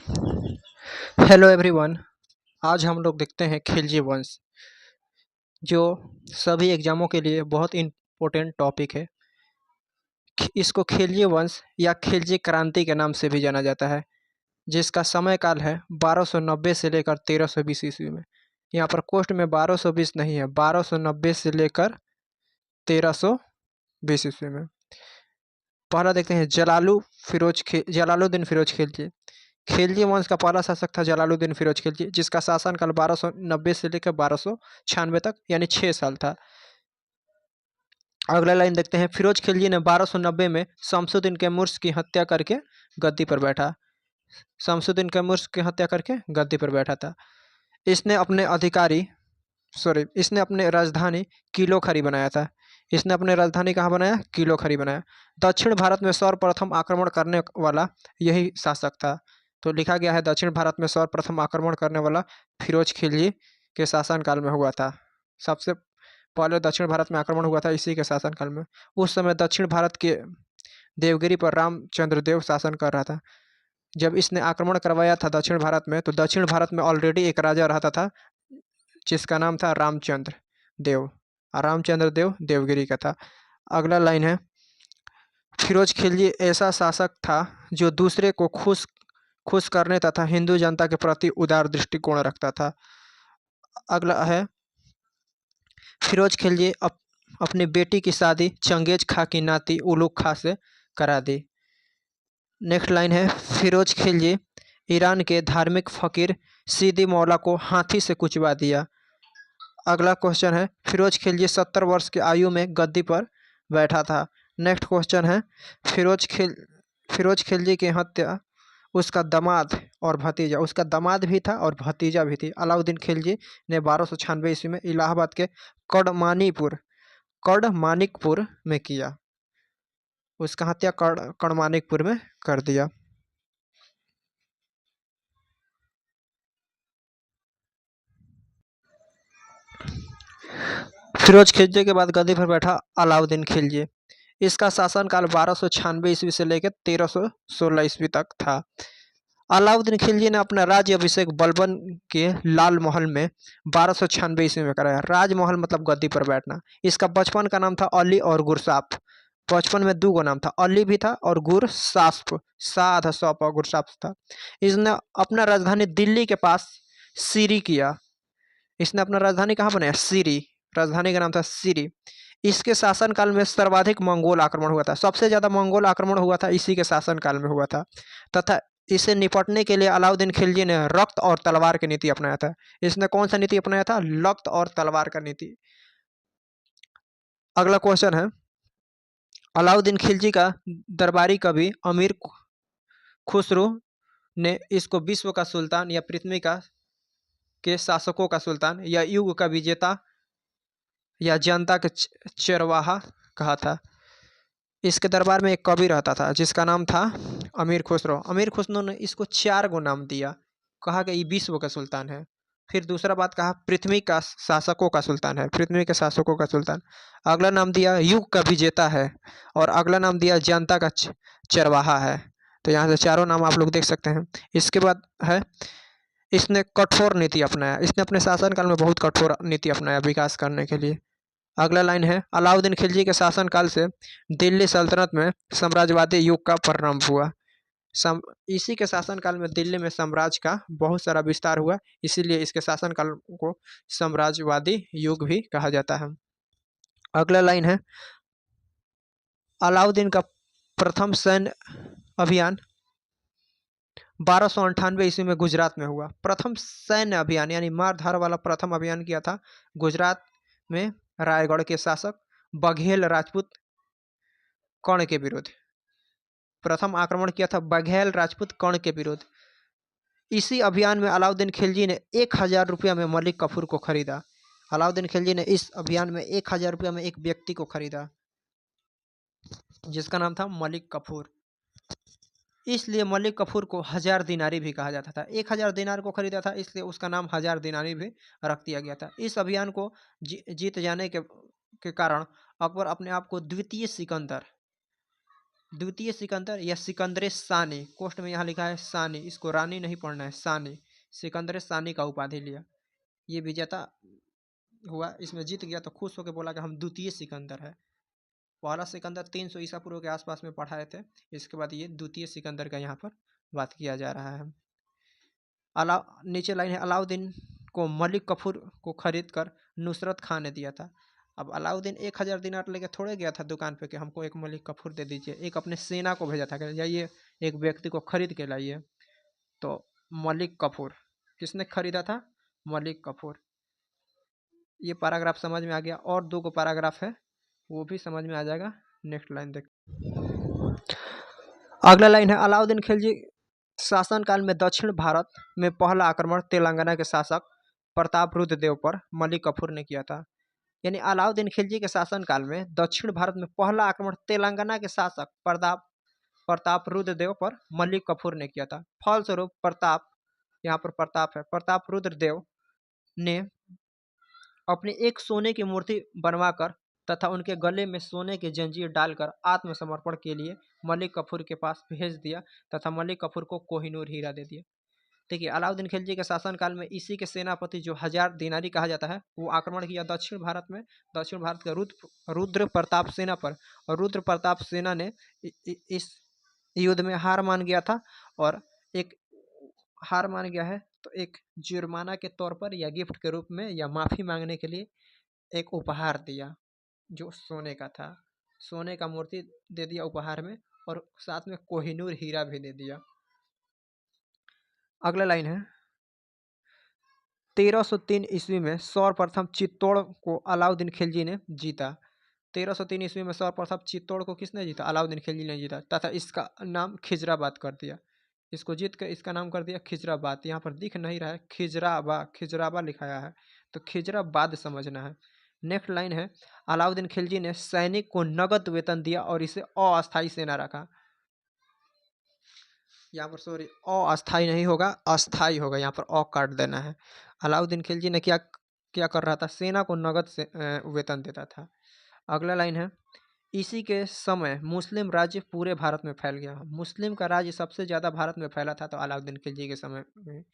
Hello everyone. आज हम लोग देखते हैं खिलजी वंश, जो सभी एग्जामों के लिए बहुत इम्पोर्टेंट टॉपिक है। इसको खिलजी वंश या खिलजी क्रांति के नाम से भी जाना जाता है, जिसका समय काल है 1290 से लेकर 1320 ईस्वी में। यहाँ पर कोष्ट में 1220 नहीं है, 1290 से लेकर 1320 ईस्वी में। पहला देखते हैं जलालुद्दीन फिरोज खिलजी। खिलजी वंश का पहला शासक था जलालुद्दीन फिरोज खिलजी, जिसका शासनकाल 1290 से लेकर 1296 तक यानी 6 साल था। अगला लाइन देखते हैं, फिरोज खिलजी ने 1290 में शमसुद्दीन कैमुर्स की हत्या करके गद्दी पर बैठा। शमसुद्दीन कैमुर्स की हत्या करके गद्दी पर बैठा था। इसने अपने अधिकारी इसने अपने राजधानी किलोखरी बनाया था। इसने अपने राजधानी कहाँ बनाया? किलोखरी बनाया। दक्षिण भारत में सर्वप्रथम आक्रमण करने वाला यही शासक था। तो लिखा गया है दक्षिण भारत में सर्वप्रथम आक्रमण करने वाला फिरोज खिलजी के शासनकाल में हुआ था। सबसे पहले दक्षिण भारत में आक्रमण हुआ था इसी के शासनकाल में। उस समय दक्षिण भारत के देवगिरी पर रामचंद्र देव शासन कर रहा था। जब इसने आक्रमण करवाया था दक्षिण भारत में, तो दक्षिण भारत में ऑलरेडी एक राजा रहता था जिसका नाम था रामचंद्र देव। रामचंद्र देव देवगिरी का था। अगला लाइन है, फिरोज खिलजी ऐसा शासक था जो दूसरे को खुश करने तथा हिंदू जनता के प्रति उदार दृष्टिकोण रखता था। अगला है, फिरोज खिलजी अपनी बेटी की शादी चंगेज खां की नाती उलुग खां से करा दी। नेक्स्ट लाइन है, फिरोज खिलजी ईरान के धार्मिक फकीर सीदी मौला को हाथी से कुचवा दिया। अगला क्वेश्चन है, फिरोज खिलजी 70 वर्ष की आयु में गद्दी पर बैठा था। नेक्स्ट क्वेश्चन है, फिरोज खिलजी की हत्या उसका दामाद भी था और भतीजा भी थी। अलाउद्दीन खिलजी ने 1296 ईस्वी में इलाहाबाद के कड़मानिकपुर में किया। उसका हत्या कड़मानिकपुर में कर दिया। फिरोज खिलजी के बाद गद्दी पर बैठा अलाउद्दीन खिलजी। इसका शासनकाल 1296 ईस्वी से लेकर 1316 ईस्वी तक था। अलाउद्दीन खिलजी ने अपना राज्य अभिषेक बलबन के लाल महल में 1296 ईस्वी में कराया। राजमहल मतलब गद्दी पर बैठना। इसका बचपन का नाम था अली और गुरसाफ। बचपन में दो नाम था, अली भी था और गुरसाफ, साध सौप और गुरसाफ था। इसने अपना राजधानी दिल्ली के पास सीरी किया। इसने अपना राजधानी कहाँ बनाया? सीरी। राजधानी का नाम था सीरी। इसके शासनकाल में सर्वाधिक मंगोल आक्रमण हुआ था। सबसे ज्यादा मंगोल आक्रमण हुआ था इसी के शासनकाल में हुआ था। तथा इसे निपटने के लिए अलाउद्दीन खिलजी ने रक्त और तलवार की नीति अपनाया था। इसने कौन सा नीति अपनाया था? रक्त और तलवार का नीति। अगला क्वेश्चन है, अलाउद्दीन खिलजी का दरबारी कवि अमीर खुसरो ने इसको विश्व का सुल्तान या पृथ्वी के शासकों का सुल्तान या युग का विजेता या जनता के चरवाहा कहा था। इसके दरबार में एक कवि रहता था जिसका नाम था अमीर खुसरो। अमीर खुसरो ने इसको 4 गो नाम दिया। कहा कि ये विश्व का सुल्तान है। फिर दूसरा बात कहा पृथ्वी का शासकों का सुल्तान है, पृथ्वी के शासकों का सुल्तान। अगला नाम दिया युग का विजेता है और अगला नाम दिया जनता का चरवाहा है। तो यहाँ से चारों नाम आप लोग देख सकते हैं। इसके बाद है, इसने कठोर नीति अपनाया। इसने अपने शासनकाल में बहुत कठोर नीति अपनाया विकास करने के लिए। अगला लाइन है, अलाउद्दीन खिलजी के शासनकाल से दिल्ली सल्तनत में साम्राज्यवादी युग का प्रारंभ हुआ। इसी के शासनकाल में दिल्ली में साम्राज्य का बहुत सारा विस्तार हुआ, इसीलिए इसके शासनकाल को साम्राज्यवादी युग भी कहा जाता है। अगला लाइन है, अलाउद्दीन का प्रथम सैन्य अभियान 1298 ईस्वी में गुजरात में हुआ। प्रथम सैन्य अभियान यानी मारधाड़ वाला प्रथम अभियान किया था गुजरात में रायगढ़ के शासक बघेल राजपूत कर्ण के विरुद्ध। प्रथम आक्रमण किया था बघेल राजपूत कर्ण के विरुद्ध। इसी अभियान में अलाउद्दीन खिलजी ने 1000 रुपया में मलिक कफूर को खरीदा। अलाउद्दीन खिलजी ने इस अभियान में 1000 रुपया में एक व्यक्ति को खरीदा जिसका नाम था मलिक कफूर। इसलिए मलिक कफूर को 1000 दिनारी भी कहा जाता था। 1000 दिनार को खरीदा था, इसलिए उसका नाम 1000 दिनारी भी रख दिया गया था। इस अभियान को जीत जाने के कारण अकबर अपने आप को द्वितीय सिकंदर द्वितीय सिकंदर या सिकंदर सानी, कोष्ट में यहाँ लिखा है सानी, इसको रानी नहीं पढ़ना है, सानी, सिकंदर सानी का उपाधि लिया। ये विजेता हुआ, इसमें जीत गया तो खुश होकर बोला कि हम द्वितीय सिकंदर है। पहला सिकंदर 300 ईसा पूर्व के आसपास में पढ़ाए थे, इसके बाद ये द्वितीय सिकंदर का यहाँ पर बात किया जा रहा है। नीचे लाइन है, अलाउद्दीन को मलिक कफूर को खरीद कर नुसरत खान ने दिया था। अब अलाउद्दीन 1000 दिनार लेके थोड़े गया था दुकान पे कि हमको एक मलिक कफूर दे दीजिए, एक अपने सेना को भेजा था कि जाइए एक व्यक्ति को खरीद के लाइए। तो मलिक कफूर किसने खरीदा था? मलिक कफूर। ये पैराग्राफ समझ में आ गया। और 2 पैराग्राफ है वो भी समझ में आ जाएगा। नेक्स्ट लाइन देख, अगला लाइन है, अलाउद्दीन खिलजी शासनकाल में दक्षिण भारत में पहला आक्रमण तेलंगाना के शासक प्रताप रुद्र देव पर मलिक कफूर ने किया था। यानी अलाउद्दीन खिलजी के शासनकाल में दक्षिण भारत में पहला आक्रमण तेलंगाना के शासक प्रताप रुद्र देव पर मलिक कफूर ने किया था। फलस्वरूप प्रताप, यहाँ पर प्रताप है, प्रताप रुद्र देव ने अपनी एक सोने की मूर्ति बनवाकर तथा उनके गले में सोने की जंजीर डालकर आत्मसमर्पण के लिए मलिक कफूर के पास भेज दिया तथा मलिक कफूर को कोहिनूर हीरा दे दिया। देखिए, अलाउद्दीन खिलजी के शासनकाल में इसी के सेनापति जो 1000 दिनारी कहा जाता है, वो आक्रमण किया दक्षिण भारत में, दक्षिण भारत के रुद्र प्रताप सेना पर, और रुद्र प्रताप सेना ने इस युद्ध में हार मान गया था, और एक हार मान गया है तो एक जुर्माना के तौर पर या गिफ्ट के रूप में या माफ़ी मांगने के लिए एक उपहार दिया जो सोने का था। सोने का मूर्ति दे दिया उपहार में, और साथ में कोहिनूर हीरा भी दे दिया। अगला लाइन है, 1303 ईस्वी में सर्वप्रथम चित्तौड़ को अलाउद्दीन खिलजी ने जीता। 1303 ईस्वी में सर्वप्रथम चित्तौड़ को किसने जीता? अलाउद्दीन खिलजी ने जीता, तथा इसका नाम खिजराबाद कर दिया। इसको जीत कर इसका नाम कर दिया खिजराबाद। यहाँ पर दिख नहीं रहा है, खिजराबा लिखाया है, तो खिजराबाद समझना है। नेक्स्ट लाइन है, अलाउद्दीन खिलजी ने सैनिक को नगद वेतन दिया और इसे अस्थायी सेना रखा। यहाँ पर सॉरी, अस्थायी नहीं होगा, अस्थायी होगा, यहाँ पर काट देना है। अलाउद्दीन खिलजी ने क्या क्या कर रहा था? सेना को नगद से वेतन देता था। अगला लाइन है, इसी के समय मुस्लिम राज्य पूरे भारत में फैल गया। मुस्लिम का राज्य सबसे ज़्यादा भारत में फैला था तो अलाउद्दीन खिलजी के समय में।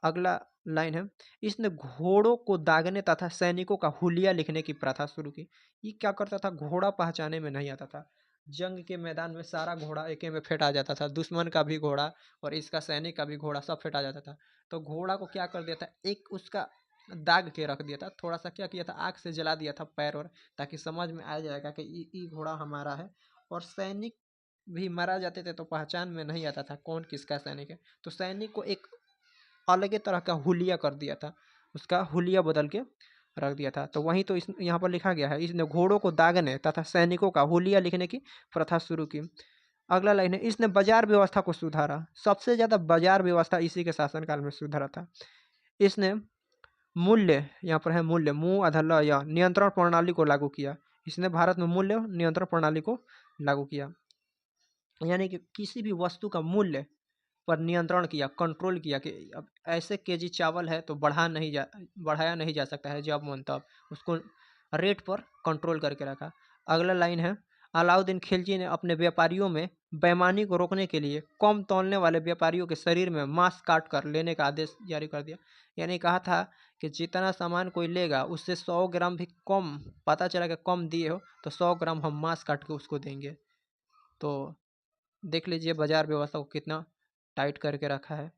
अगला लाइन है, इसने घोड़ों को दागने तथा सैनिकों का हुलिया लिखने की प्रथा शुरू की। ये क्या करता था? घोड़ा पहचाने में नहीं आता था। जंग के मैदान में सारा घोड़ा एके में फेंटा जाता था, दुश्मन का भी घोड़ा और इसका सैनिक का भी घोड़ा, सब फेंटा जाता था। तो घोड़ा को क्या कर दिया था? एक उसका दाग के रख दिया था, थोड़ा सा क्या किया था, आग से जला दिया था पैर और, ताकि समझ में आ जाएगा कि ये घोड़ा हमारा है। और सैनिक भी मारा जाते थे तो पहचान में नहीं आता था कौन किसका सैनिक है, तो सैनिक को एक अलग तरह का हुलिया कर दिया था, उसका हुलिया बदल के रख दिया था। तो वहीं तो इस यहाँ पर लिखा गया है, इसने घोड़ों को दागने तथा सैनिकों का हुलिया लिखने की प्रथा शुरू की। अगला लाइन है, इसने बाजार व्यवस्था को सुधारा। सबसे ज़्यादा बाजार व्यवस्था इसी के शासनकाल में सुधारा था। इसने मूल्य, यहाँ पर है मूल्य, मुँह अधल या नियंत्रण प्रणाली को लागू किया। इसने भारत में मूल्य नियंत्रण प्रणाली को लागू किया, यानी कि किसी भी वस्तु का मूल्य पर नियंत्रण किया, कंट्रोल किया कि अब ऐसे केजी चावल है तो बढ़ाया नहीं जा सकता है, जब मन तब उसको रेट पर कंट्रोल करके रखा। अगला लाइन है, अलाउद्दीन खिलजी ने अपने व्यापारियों में बेईमानी को रोकने के लिए कम तौलने वाले व्यापारियों के शरीर में मांस काट कर लेने का आदेश जारी कर दिया। यानी कहा था कि जितना सामान कोई लेगा उससे 100 ग्राम भी कम पता चला कि कम दिए हो तो 100 ग्राम हम मांस काट के उसको देंगे। तो देख लीजिए बाजार व्यवस्था को कितना टाइट करके रखा है।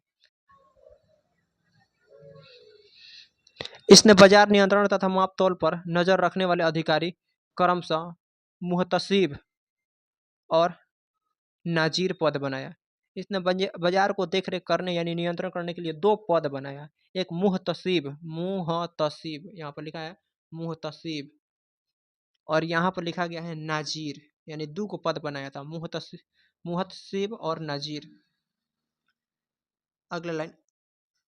इसने बाजार नियंत्रण तथा माप तौल पर नजर रखने वाले अधिकारी क्रमशः मुहतसिब और नाजीर पद बनाया। इसने बाजार को देख रेख करने यानी नियंत्रण करने के लिए 2 पद बनाया। एक मुहतसिब, मुहतसिब यहाँ पर लिखा है मुहतसिब, और यहाँ पर लिखा गया है नाजीर, यानी 2 को पद बनाया था, मुहतसिब और नाजीर। अगला लाइन,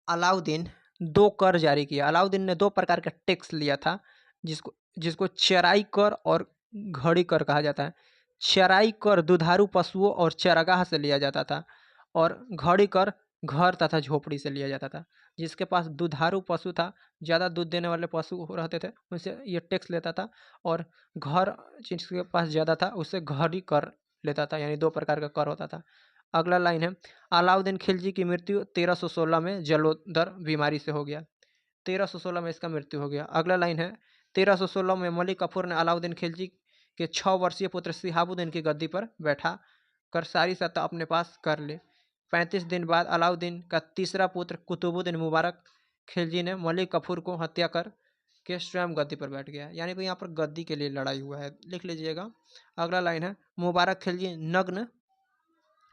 अलाउद्दीन 2 कर जारी किया। अलाउद्दीन ने 2 प्रकार का टैक्स लिया था, जिसको जिसको चराई कर और घड़ी कर कहा जाता है। चराई कर दुधारू पशुओं और चरागाह से लिया जाता था, और घड़ी कर घर तथा झोपड़ी से लिया जाता था। जिसके पास दुधारू पशु था, ज़्यादा दूध देने वाले पशु रहते थे, उनसे ये टैक्स लेता था, और घर जिसके पास ज़्यादा था उससे घड़ी कर लेता था, यानी 2 प्रकार का कर होता था। अगला लाइन है, अलाउद्दीन खिलजी की मृत्यु 1316 में जलोदर बीमारी से हो गया। 1316 में इसका मृत्यु हो गया। अगला लाइन है, 1316 में मलिक कफूर ने अलाउद्दीन खिलजी के 6 वर्षीय पुत्र शिहाबुद्दीन की गद्दी पर बैठा कर सारी सत्ता अपने पास कर ली। 35 दिन बाद अलाउद्दीन का तीसरा पुत्र कुतुबुद्दीन मुबारक खिलजी ने मलिक कफूर को हत्या कर के स्वयं गद्दी पर बैठ गया। यानी कि यहाँ पर गद्दी के लिए लड़ाई हुआ है, लिख लीजिएगा। अगला लाइन है, मुबारक खिलजी नग्न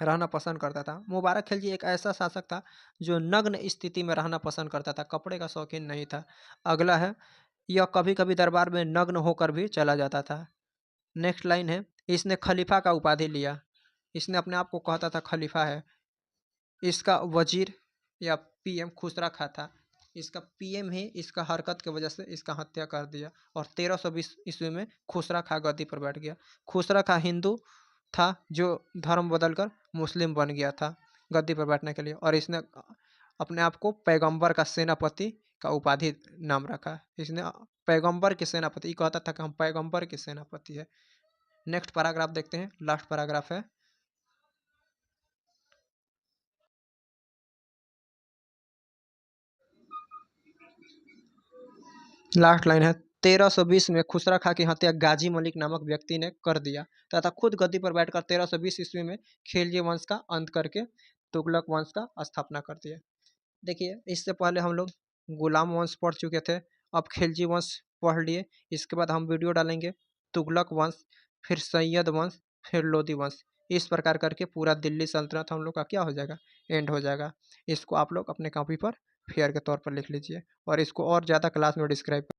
रहना पसंद करता था। मुबारक खिलजी एक ऐसा शासक था जो नग्न स्थिति में रहना पसंद करता था, कपड़े का शौकीन नहीं था। अगला है, यह कभी कभी दरबार में नग्न होकर भी चला जाता था। नेक्स्ट लाइन है, इसने खलीफा का उपाधि लिया। इसने अपने आप को कहता था खलीफा है। इसका वजीर या पीएम खुसरा खां था। इसका पीएम ही इसका हरकत की वजह से इसका हत्या कर दिया और 1320 ईस्वी में खुसरा खां गद्दी पर बैठ गया। खुसरा खां हिंदू था जो धर्म बदलकर मुस्लिम बन गया था गद्दी पर बैठने के लिए, और इसने अपने आप को पैगंबर का सेनापति का उपाधि नाम रखा। इसने पैगंबर के सेनापति कहता था कि हम पैगंबर के सेनापति है। नेक्स्ट पैराग्राफ देखते हैं, लास्ट पैराग्राफ है। लास्ट लाइन है, 1320 में खुसरा खां की हत्या गाजी मलिक नामक व्यक्ति ने कर दिया तथा खुद गद्दी पर बैठकर 1320 ईस्वी में खिलजी वंश का अंत करके तुगलक वंश का स्थापना कर दिया। देखिए, इससे पहले हम लोग गुलाम वंश पढ़ चुके थे, अब खिलजी वंश पढ़ लिए। इसके बाद हम वीडियो डालेंगे तुगलक वंश, फिर सैयद वंश, फिर लोदी वंश। इस प्रकार करके पूरा दिल्ली सल्तनत हम लोग का क्या हो जाएगा, एंड हो जाएगा। इसको आप लोग अपने कॉपी पर फेयर के तौर पर लिख लीजिए और इसको और ज़्यादा क्लास में डिस्क्राइब